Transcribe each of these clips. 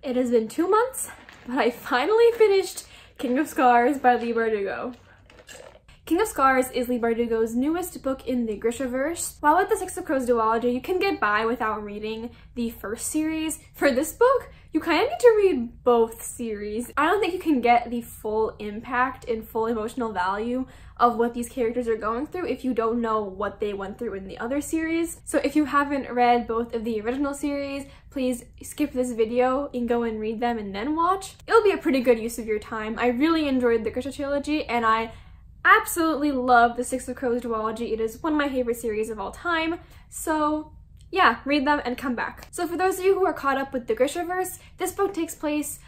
It has been 2 months, but I finally finished King of Scars by Leigh Bardugo. King of Scars is Leigh Bardugo's newest book in the Grishaverse. While with the Six of Crows duology, you can get by without reading the first series. For this book, you kind of need to read both series. I don't think you can get the full impact and full emotional value of what these characters are going through if you don't know what they went through in the other series. So if you haven't read both of the original series, please skip this video and go and read them and then watch. It'll be a pretty good use of your time. I really enjoyed the Grisha trilogy and I absolutely love the Six of Crows duology. It is one of my favorite series of all time. So yeah, read them and come back. So for those of you who are caught up with the Grishaverse, this book takes place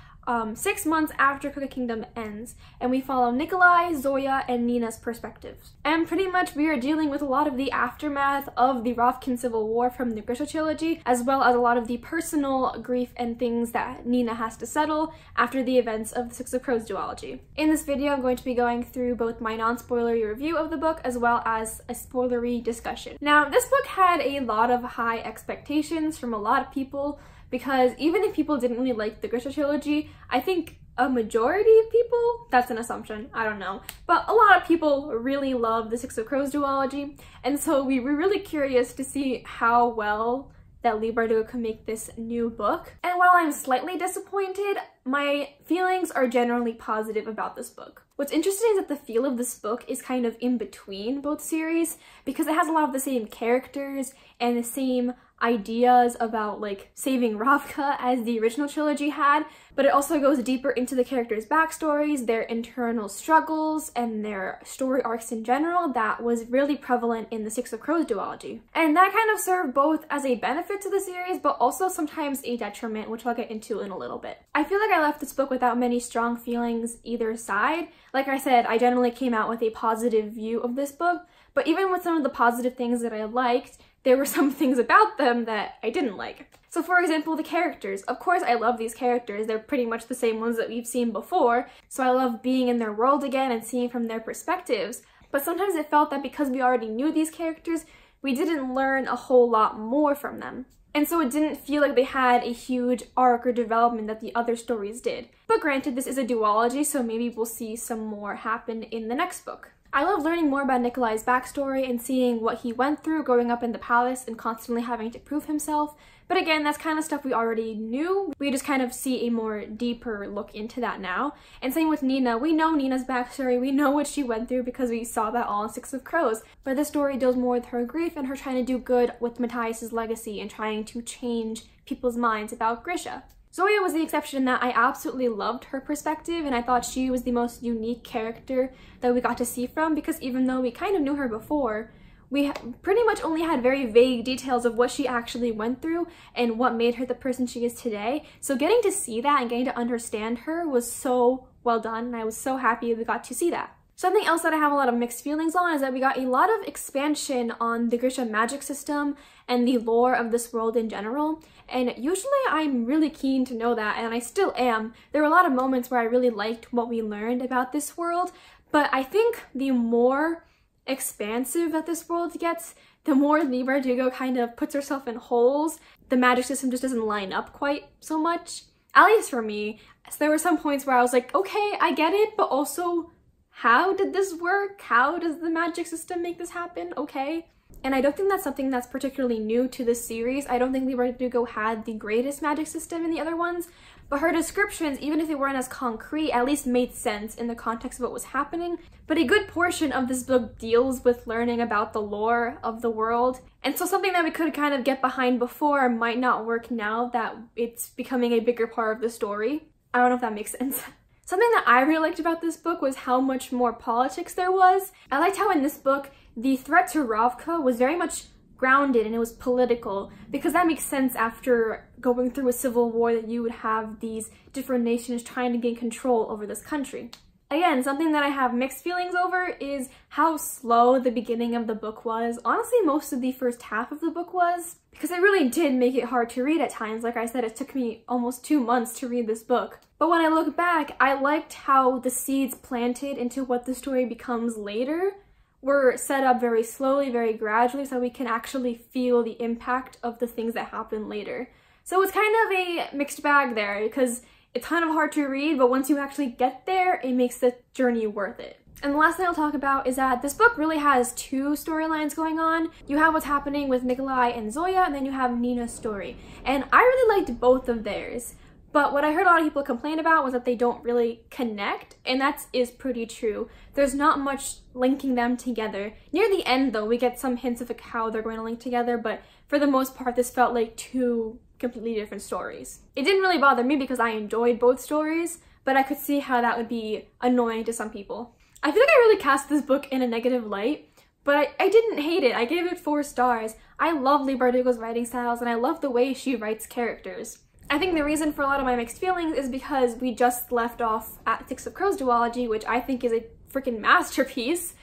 6 months after Crooked Kingdom ends, and we follow Nikolai, Zoya, and Nina's perspectives. And pretty much we are dealing with a lot of the aftermath of the Rovkin Civil War from the Grisha trilogy, as well as a lot of the personal grief and things that Nina has to settle after the events of the Six of Crows duology. In this video, I'm going to be going through both my non-spoilery review of the book as well as a spoilery discussion. Now, this book had a lot of high expectations from a lot of people, because even if people didn't really like the Grisha trilogy, I think a majority of people, that's an assumption, I don't know, but a lot of people really love the Six of Crows duology, and so we were really curious to see how well that Leigh Bardugo can make this new book. And while I'm slightly disappointed, my feelings are generally positive about this book. What's interesting is that the feel of this book is kind of in between both series, because it has a lot of the same characters and the same ideas about like saving Ravka as the original trilogy had, but it also goes deeper into the characters' backstories, their internal struggles, and their story arcs in general that was really prevalent in the Six of Crows duology. And that kind of served both as a benefit to the series, but also sometimes a detriment, which I'll get into in a little bit. I feel like I left this book without many strong feelings either side. Like I said, I generally came out with a positive view of this book, but even with some of the positive things that I liked, there were some things about them that I didn't like. So for example, the characters. Of course I love these characters, they're pretty much the same ones that we've seen before, so I love being in their world again and seeing from their perspectives. But sometimes it felt that because we already knew these characters, we didn't learn a whole lot more from them. And so it didn't feel like they had a huge arc or development that the other stories did. But granted, this is a duology, so maybe we'll see some more happen in the next book. I love learning more about Nikolai's backstory and seeing what he went through growing up in the palace and constantly having to prove himself. But again, that's kind of stuff we already knew. We just kind of see a more deeper look into that now. And same with Nina. We know Nina's backstory. We know what she went through because we saw that all in Six of Crows. But this story deals more with her grief and her trying to do good with Matthias's legacy and trying to change people's minds about Grisha. Zoya was the exception in that I absolutely loved her perspective, and I thought she was the most unique character that we got to see from, because even though we kind of knew her before, we pretty much only had very vague details of what she actually went through and what made her the person she is today. So getting to see that and getting to understand her was so well done, and I was so happy we got to see that. Something else that I have a lot of mixed feelings on is that we got a lot of expansion on the Grisha magic system and the lore of this world in general. And usually I'm really keen to know that, and I still am. There were a lot of moments where I really liked what we learned about this world, but I think the more expansive that this world gets, the more Leigh Bardugo kind of puts herself in holes. The magic system just doesn't line up quite so much, at least for me. So there were some points where I was like, okay, I get it, but also, how did this work? How does the magic system make this happen? Okay. And I don't think that's something that's particularly new to this series. I don't think Leigh Bardugo had the greatest magic system in the other ones, but her descriptions, even if they weren't as concrete, at least made sense in the context of what was happening. But a good portion of this book deals with learning about the lore of the world. And so something that we could kind of get behind before might not work now that it's becoming a bigger part of the story. I don't know if that makes sense. Something that I really liked about this book was how much more politics there was. I liked how in this book, the threat to Ravka was very much grounded and it was political, because that makes sense after going through a civil war that you would have these different nations trying to gain control over this country. Again, something that I have mixed feelings over is how slow the beginning of the book was. Honestly, most of the first half of the book was, because it really did make it hard to read at times. Like I said, it took me almost 2 months to read this book. But when I look back, I liked how the seeds planted into what the story becomes later were set up very slowly, very gradually, so we can actually feel the impact of the things that happen later. So it's kind of a mixed bag there because it's kind of hard to read, but once you actually get there, it makes the journey worth it. And the last thing I'll talk about is that this book really has two storylines going on. You have what's happening with Nikolai and Zoya, and then you have Nina's story. And I really liked both of theirs. But what I heard a lot of people complain about was that they don't really connect, and that is pretty true. There's not much linking them together. Near the end, though, we get some hints of like how they're going to link together, but for the most part, this felt like two completely different stories. It didn't really bother me because I enjoyed both stories, but I could see how that would be annoying to some people. I feel like I really cast this book in a negative light, but I didn't hate it. I gave it 4 stars. I love Leigh Bardugo's writing styles, and I love the way she writes characters. I think the reason for a lot of my mixed feelings is because we just left off at Six of Crows duology, which I think is a freaking masterpiece,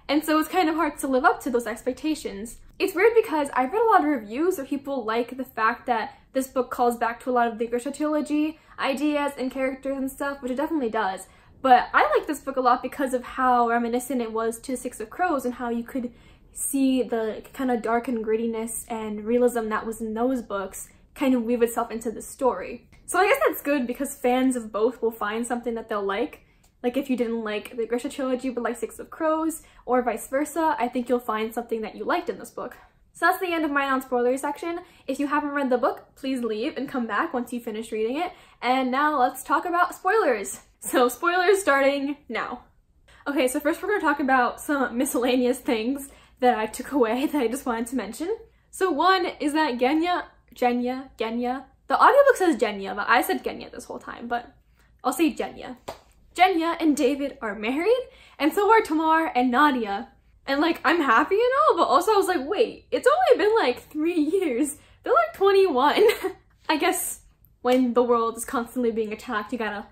and so it's kind of hard to live up to those expectations. It's weird because I've read a lot of reviews where people like the fact that this book calls back to a lot of the Grisha trilogy ideas and characters and stuff, which it definitely does. But I like this book a lot because of how reminiscent it was to Six of Crows and how you could see the kind of dark and grittiness and realism that was in those books kind of weave itself into the story. So I guess that's good because fans of both will find something that they'll like. Like if you didn't like the Grisha trilogy but like Six of Crows, or vice versa, I think you'll find something that you liked in this book. So that's the end of my non-spoilery section. If you haven't read the book, please leave and come back once you finish reading it. And now let's talk about spoilers. So spoilers starting now. Okay, so first we're going to talk about some miscellaneous things that I took away that I just wanted to mention. So one is that Genya, the audiobook says Genya, but I said Genya this whole time, but I'll say Genya. Genya and David are married, and so are Tamar and Nadia. And like, I'm happy and all, but also I was like, wait, it's only been like 3 years. They're like 21. I guess when the world is constantly being attacked, you gotta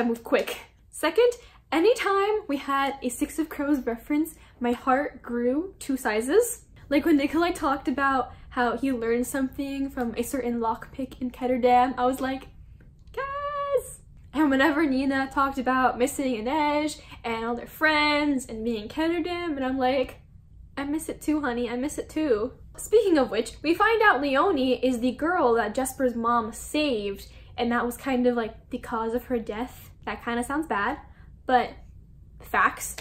move quick. Second, anytime we had a Six of Crows reference, my heart grew 2 sizes. Like when Nikolai talked about how he learned something from a certain lockpick in Ketterdam, I was like, yes! And whenever Nina talked about missing Inej and all their friends and being in Ketterdam, and I'm like, I miss it too, honey, I miss it too. Speaking of which, we find out Leonie is the girl that Jesper's mom saved, and that was kind of like the cause of her death. That kind of sounds bad, but facts.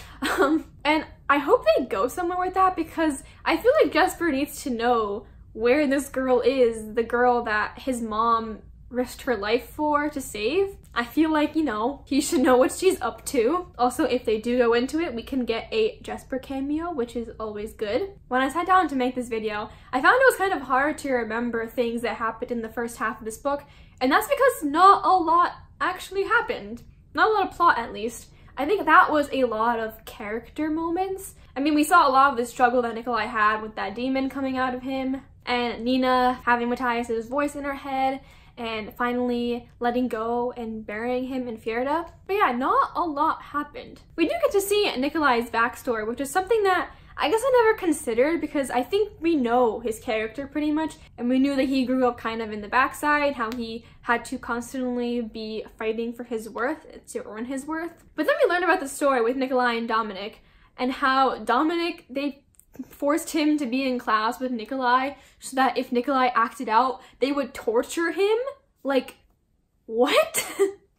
And I hope they go somewhere with that because I feel like Jesper needs to know where this girl is, the girl that his mom risked her life for to save. I feel like, you know, he should know what she's up to. Also, if they do go into it, we can get a Jesper cameo, which is always good. When I sat down to make this video, I found it was kind of hard to remember things that happened in the first half of this book, and that's because not a lot actually happened. Not a lot of plot, at least. I think that was a lot of character moments. I mean, we saw a lot of the struggle that Nikolai had with that demon coming out of him, and Nina having Matthias's voice in her head, and finally letting go and burying him in Fjerda. But yeah, not a lot happened. We do get to see Nikolai's backstory, which is something that I guess I never considered because I think we know his character pretty much, and we knew that he grew up kind of in the backside, how he had to constantly be fighting for his worth, to earn his worth. But then we learned about the story with Nikolai and Dominic, and how Dominic, they forced him to be in class with Nikolai so that if Nikolai acted out, they would torture him? Like, what?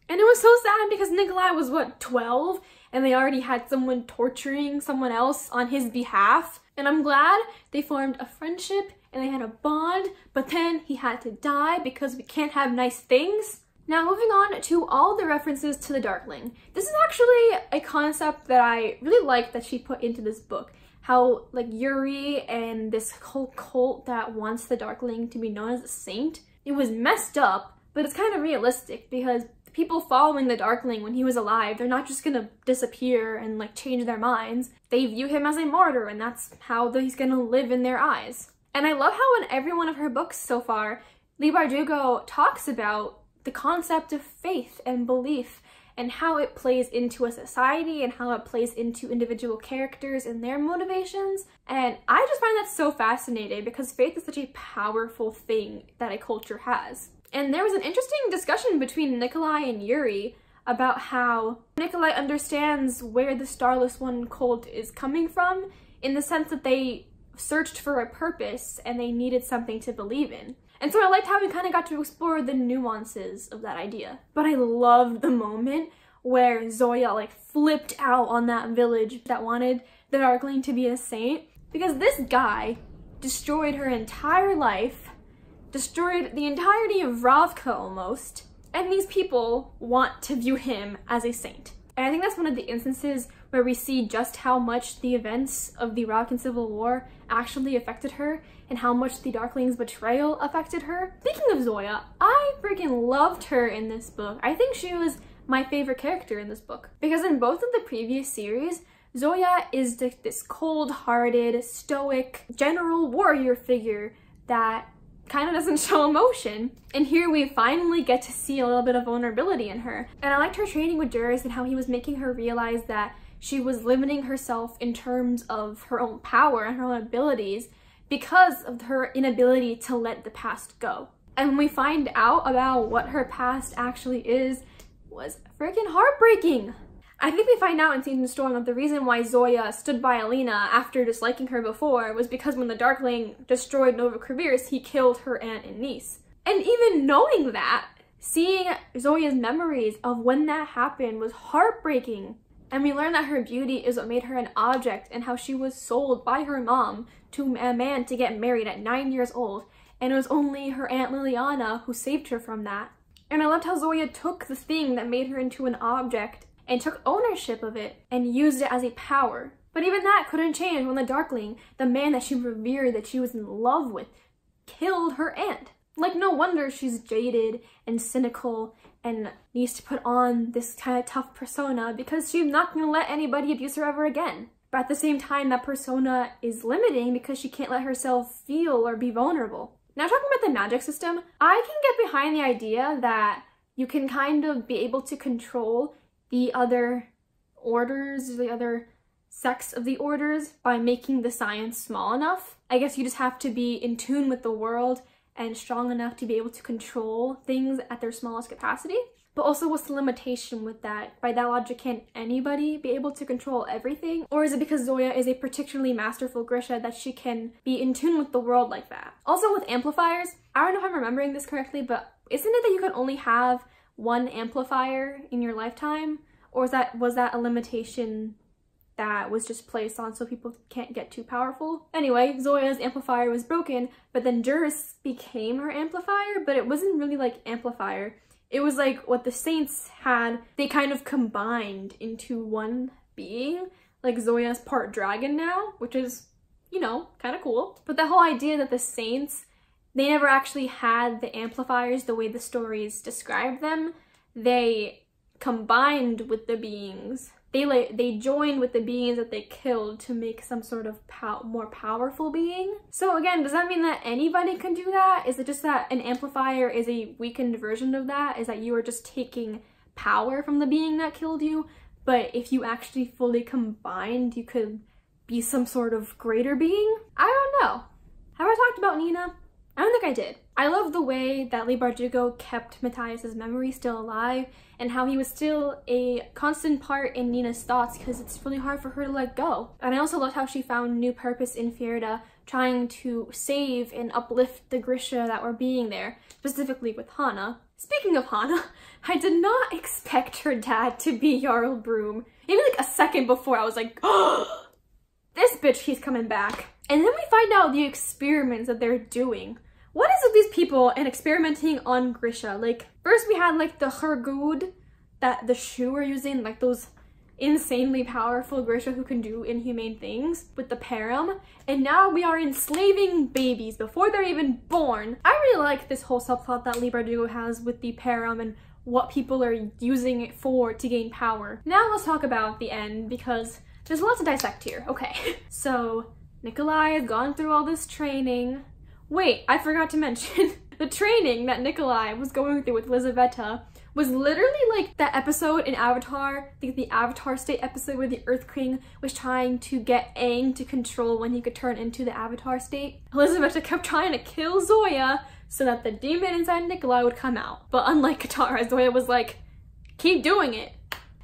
And it was so sad because Nikolai was, what, 12? And they already had someone torturing someone else on his behalf. And I'm glad they formed a friendship and they had a bond, but then he had to die because we can't have nice things. Now moving on to all the references to the Darkling. This is actually a concept that I really like that she put into this book. How like Yuri and this whole cult that wants the Darkling to be known as a saint. It was messed up, but it's kind of realistic because people following the Darkling when he was alive, they're not just gonna disappear and like change their minds. They view him as a martyr, and that's how he's gonna live in their eyes. And I love how in every one of her books so far, Leigh Bardugo talks about the concept of faith and belief and how it plays into a society and how it plays into individual characters and their motivations. And I just find that so fascinating because faith is such a powerful thing that a culture has. And there was an interesting discussion between Nikolai and Yuri about how Nikolai understands where the Starless One cult is coming from, in the sense that they searched for a purpose and they needed something to believe in. And so I liked how we kind of got to explore the nuances of that idea. But I loved the moment where Zoya like flipped out on that village that wanted the Darkling to be a saint, because this guy destroyed her entire life, destroyed the entirety of Ravka almost, and these people want to view him as a saint. And I think that's one of the instances where we see just how much the events of the Ravkan Civil War actually affected her and how much the Darkling's betrayal affected her. Speaking of Zoya, I freaking loved her in this book. I think she was my favorite character in this book, because in both of the previous series, Zoya is this cold-hearted, stoic, general warrior figure that kind of doesn't show emotion. And here we finally get to see a little bit of vulnerability in her. And I liked her training with Juris and how he was making her realize that she was limiting herself in terms of her own power and her own abilities because of her inability to let the past go. And when we find out about what her past actually is, was freaking heartbreaking. I think we find out in Season Storm that the reason why Zoya stood by Alina after disliking her before was because when the Darkling destroyed Nova Corvus, he killed her aunt and niece. And even knowing that, seeing Zoya's memories of when that happened was heartbreaking. And we learn that her beauty is what made her an object and how she was sold by her mom to a man to get married at 9 years old. And it was only her Aunt Liliana who saved her from that. And I loved how Zoya took the thing that made her into an object and took ownership of it and used it as a power. But even that couldn't change when the Darkling, the man that she revered, that she was in love with, killed her aunt. Like, no wonder she's jaded and cynical and needs to put on this kind of tough persona, because she's not going to let anybody abuse her ever again. But at the same time, that persona is limiting because she can't let herself feel or be vulnerable. Now, talking about the magic system, I can get behind the idea that you can kind of be able to control the other orders, the other sects of the orders, by making the science small enough. I guess you just have to be in tune with the world and strong enough to be able to control things at their smallest capacity. But also, what's the limitation with that? By that logic, can't anybody be able to control everything? Or is it because Zoya is a particularly masterful Grisha that she can be in tune with the world like that? Also with amplifiers, I don't know if I'm remembering this correctly, but isn't it that you can only have one amplifier in your lifetime? Or was that a limitation that was just placed on so people can't get too powerful? Anyway, Zoya's amplifier was broken, but then Juris became her amplifier, but it wasn't really like amplifier. It was like what the saints had, they kind of combined into one being. Like Zoya's part dragon now, which is, you know, kind of cool. But the whole idea that the saints, they never actually had the amplifiers the way the stories described them. They combined with the beings. They joined with the beings that they killed to make some sort of more powerful being. So again, does that mean that anybody can do that? Is it just that an amplifier is a weakened version of that? Is that you are just taking power from the being that killed you? But if you actually fully combined, you could be some sort of greater being? I don't know. Have I talked about Nina? I don't think I did. I love the way that LEIGH BARDUGO kept Matthias's memory still alive and how he was still a constant part in Nina's thoughts because it's really hard for her to let go. And I also loved how she found new purpose in Fjerda, trying to save and uplift the Grisha that were being there, specifically with Hana. Speaking of Hana, I did not expect her dad to be Jarl Broom. Maybe like a second before I was like, oh, this bitch, he's coming back. And then we find out the experiments that they're doing. What is with these people and experimenting on Grisha? Like, first we had like the Hergud that the Shu are using, like those insanely powerful Grisha who can do inhumane things with the Param, and now we are enslaving babies before they're even born. I really like this whole subplot that LEIGH BARDUGO has with the Param and what people are using it for to gain power. Now let's talk about the end, because there's a lot to dissect here. Okay, so Nikolai has gone through all this training. Wait, I forgot to mention, the training that Nikolai was going through with Lizaveta was literally like that episode in Avatar, the Avatar State episode where the Earth King was trying to get Aang to control when he could turn into the Avatar State. Lizaveta kept trying to kill Zoya so that the demon inside Nikolai would come out. But unlike Katara, Zoya was like, keep doing it.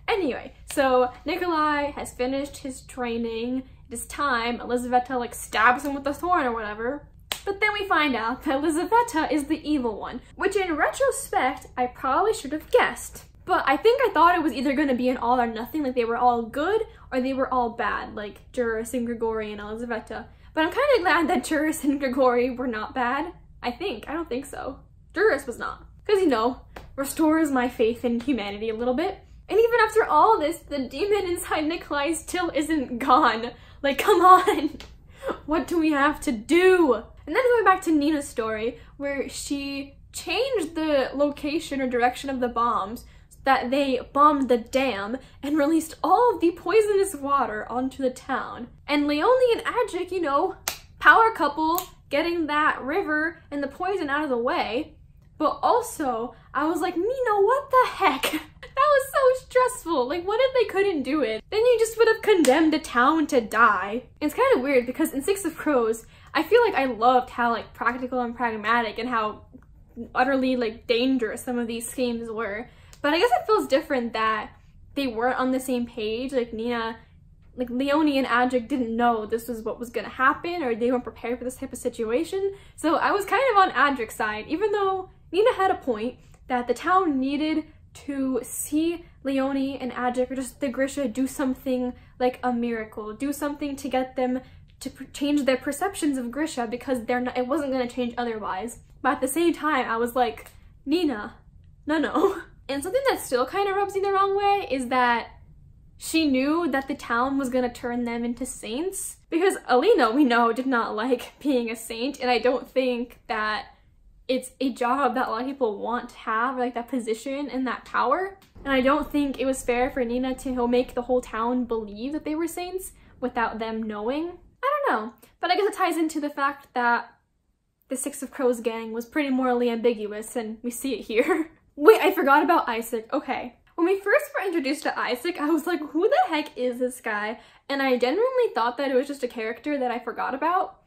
Anyway, so Nikolai has finished his training. It is time. Elizaveta like stabs him with the thorn or whatever. But then we find out that Elizaveta is the evil one, which in retrospect, I probably should have guessed. But I think I thought it was either going to be an all or nothing, like they were all good or they were all bad, like Juris and Grigori and Elizaveta. But I'm kind of glad that Juris and Grigori were not bad. I don't think so. Juris was not. Because, you know, restores my faith in humanity a little bit. And even after all this, the demon inside Nikolai still isn't gone. Like, come on! What do we have to do? And then going back to Nina's story, where she changed the location or direction of the bombs, that they bombed the dam and released all of the poisonous water onto the town. And Leone and Adric, you know, power couple, getting that river and the poison out of the way. But also, I was like, Nina, what the heck? That was so stressful. Like, what if they couldn't do it? Then you just would have condemned a town to die. It's kind of weird because in Six of Crows, I feel like I loved how like practical and pragmatic and how utterly like dangerous some of these schemes were. But I guess it feels different that they weren't on the same page. Like Nina, like Leone and Adric didn't know this was what was gonna happen, or they weren't prepared for this type of situation. So I was kind of on Adric's side, even though Nina had a point that the town needed to see Leone and Adric, or just the Grisha, do something like a miracle, do something to get them to change their perceptions of Grisha, because it wasn't gonna change otherwise. But at the same time, I was like, Nina, no. And something that still kind of rubs me the wrong way is that she knew that the town was gonna turn them into saints, because Alina, we know, did not like being a saint, and I don't think that it's a job that a lot of people want to have, like that position and that power. And I don't think it was fair for Nina to make the whole town believe that they were saints without them knowing. I don't know, but I guess it ties into the fact that the Six of Crows gang was pretty morally ambiguous, and we see it here. Wait, I forgot about Isaac. Okay. When we first were introduced to Isaac, I was like, who the heck is this guy? And I genuinely thought that it was just a character that I forgot about.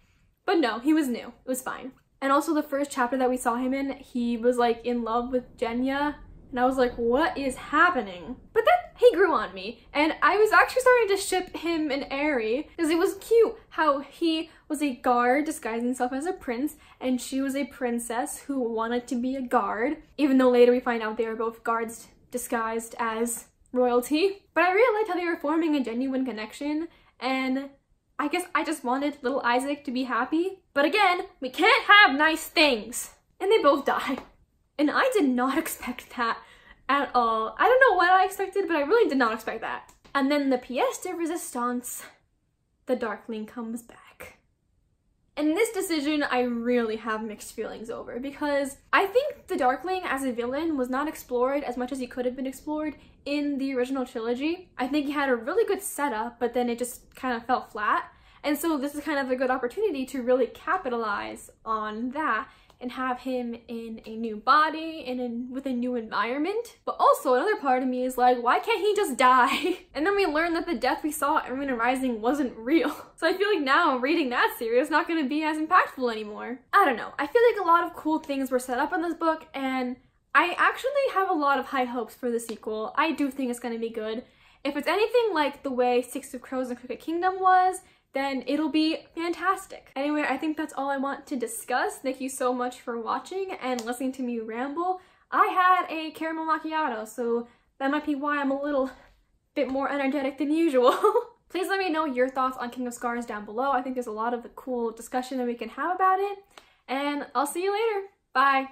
But no, he was new. It was fine. And also the first chapter that we saw him in, he was like in love with Genya. And I was like, what is happening? But then he grew on me. And I was actually starting to ship him and Aerie, because it was cute how he was a guard disguising himself as a prince, and she was a princess who wanted to be a guard, even though later we find out they were both guards disguised as royalty. But I really liked how they were forming a genuine connection, and I guess I just wanted little Isaac to be happy. But again, we can't have nice things. And they both die. And I did not expect that at all. I don't know what I expected, but I really did not expect that. And then the pièce de résistance, the Darkling comes back. And this decision I really have mixed feelings over, because I think the Darkling as a villain was not explored as much as he could have been explored in the original trilogy. I think he had a really good setup, but then it just kind of fell flat. And so this is kind of a good opportunity to really capitalize on that and have him in a new body and with a new environment. But also another part of me is like, why can't he just die? And then we learn that the death we saw at Arena Rising wasn't real. So I feel like now reading that series is not going to be as impactful anymore. I don't know. I feel like a lot of cool things were set up in this book, and I actually have a lot of high hopes for the sequel. I do think it's going to be good. If it's anything like the way Six of Crows and Crooked Kingdom was, then it'll be fantastic. Anyway, I think that's all I want to discuss. Thank you so much for watching and listening to me ramble. I had a caramel macchiato, so that might be why I'm a little bit more energetic than usual. Please let me know your thoughts on King of Scars down below. I think there's a lot of cool discussion that we can have about it. And I'll see you later. Bye.